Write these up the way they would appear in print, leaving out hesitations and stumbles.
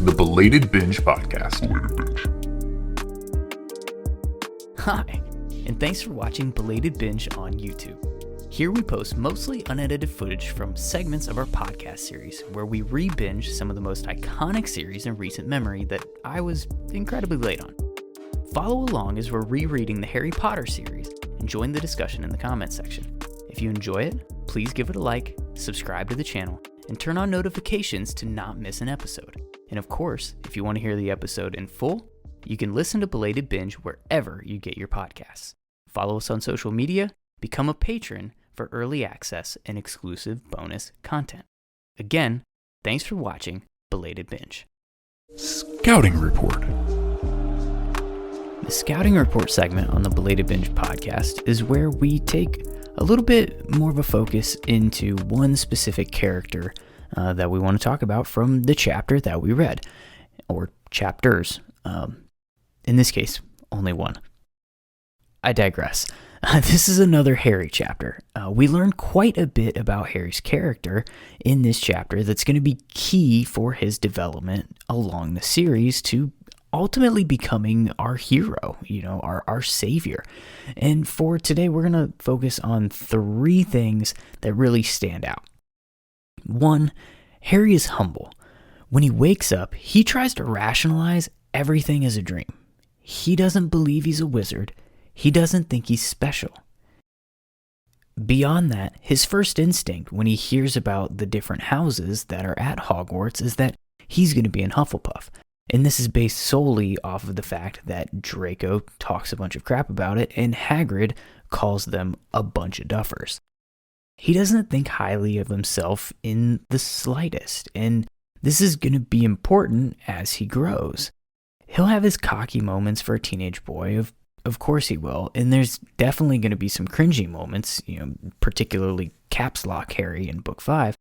the Belated Binge podcast. Hi, and thanks for watching Belated Binge on YouTube. Here we post mostly unedited footage from segments of our podcast series where we re-binge some of the most iconic series in recent memory that I was incredibly late on. Follow along as we're rereading the Harry Potter series and join the discussion in the comment section. If you enjoy it, please give it a like, subscribe to the channel, and turn on notifications to not miss an episode. And of course, if you want to hear the episode in full, you can listen to Belated Binge wherever you get your podcasts. Follow us on social media, become a patron for early access and exclusive bonus content. Again, thanks for watching Belated Binge. Scouting Report. The Scouting Report segment on the Belated Binge podcast is where we take a little bit more of a focus into one specific character that we want to talk about from the chapter that we read, or chapters. In this case, only one. I digress. This is another Harry chapter. We learn quite a bit about Harry's character in this chapter that's going to be key for his development along the series to ultimately becoming our hero, our savior. And for today, we're going to focus on 3 things that really stand out. 1, Harry is humble. When he wakes up, he tries to rationalize everything as a dream. He doesn't believe he's a wizard. He doesn't think he's special. Beyond that, his first instinct when he hears about the different houses that are at Hogwarts is that he's going to be in Hufflepuff. And this is based solely off of the fact that Draco talks a bunch of crap about it and Hagrid calls them a bunch of duffers. He doesn't think highly of himself in the slightest, and this is going to be important as he grows. He'll have his cocky moments for a teenage boy, of course he will, and there's definitely going to be some cringy moments, particularly caps lock Harry in book 5.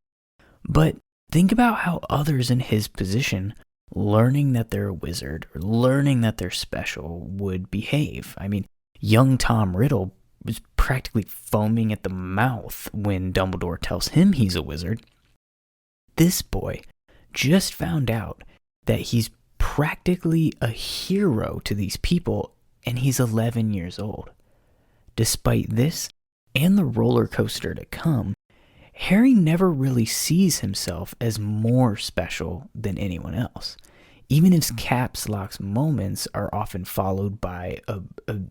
But think about how others in his position, learning that they're a wizard or learning that they're special, would behave. I mean, young Tom Riddle was practically foaming at the mouth when Dumbledore tells him he's a wizard. This boy just found out that he's practically a hero to these people, and he's 11 years old. Despite this and the roller coaster to come, Harry never really sees himself as more special than anyone else. Even his caps lock's moments are often followed by a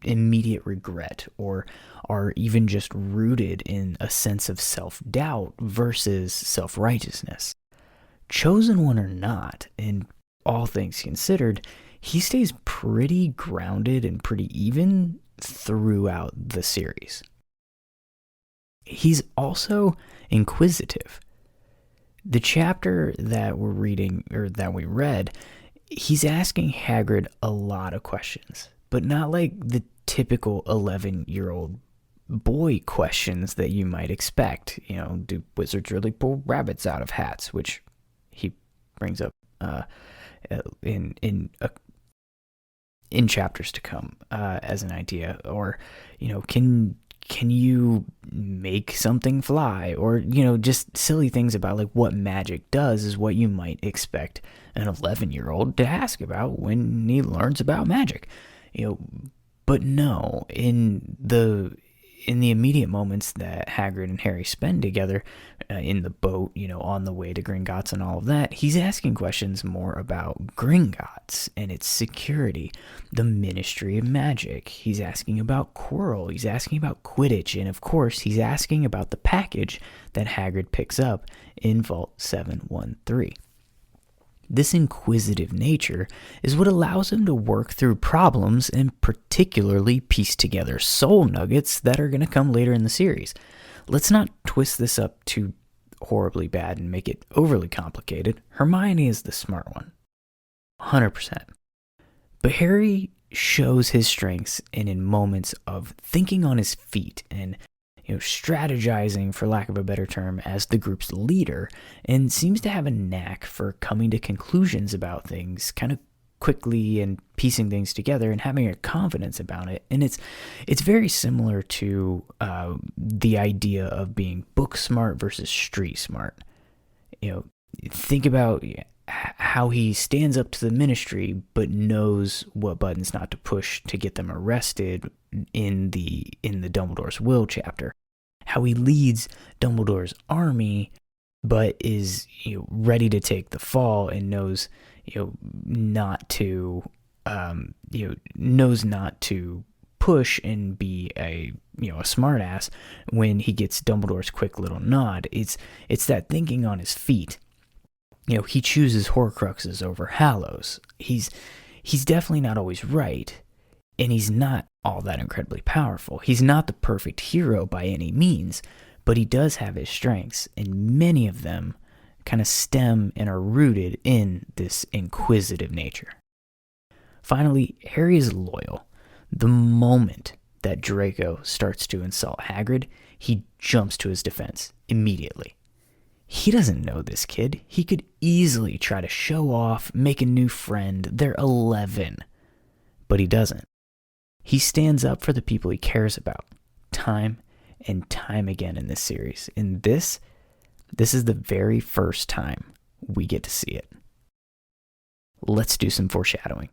immediate regret, or are even just rooted in a sense of self-doubt versus self-righteousness. Chosen one or not, in all things considered, he stays pretty grounded and pretty even throughout the series. He's also inquisitive. The chapter that we're reading, or that we read, he's asking Hagrid a lot of questions, but not like the typical 11-year-old boy questions that you might expect. Do wizards really pull rabbits out of hats? Which he brings up in chapters to come as an idea. Or, can you make something fly? Or, just silly things about like what magic does is what you might expect an 11-year-old to ask about when he learns about magic. But no, in the immediate moments that Hagrid and Harry spend together in the boat, on the way to Gringotts and all of that, he's asking questions more about Gringotts and its security, the Ministry of Magic. He's asking about Quirrell. He's asking about Quidditch. And of course, he's asking about the package that Hagrid picks up in Vault 713. This inquisitive nature is what allows him to work through problems and particularly piece together soul nuggets that are going to come later in the series. Let's not twist this up too horribly bad and make it overly complicated. Hermione is the smart one, 100%. But Harry shows his strengths in moments of thinking on his feet and strategizing, for lack of a better term, as the group's leader, and seems to have a knack for coming to conclusions about things kind of quickly and piecing things together and having a confidence about it. And it's very similar to the idea of being book smart versus street smart. Think about how he stands up to the Ministry but knows what buttons not to push to get them arrested in the Dumbledore's Will chapter. How he leads Dumbledore's army but is ready to take the fall and knows not to knows not to push and be a smart ass when he gets Dumbledore's quick little nod. It's that thinking on his feet. He chooses Horcruxes over Hallows. He's definitely not always right, and he's not all that incredibly powerful. He's not the perfect hero by any means, but he does have his strengths, and many of them kind of stem and are rooted in this inquisitive nature. Finally, Harry is loyal. The moment that Draco starts to insult Hagrid, he jumps to his defense immediately. He doesn't know this kid. He could easily try to show off, make a new friend. They're 11. But he doesn't. He stands up for the people he cares about, time and time again in this series. And this is the very first time we get to see it. Let's do some foreshadowing.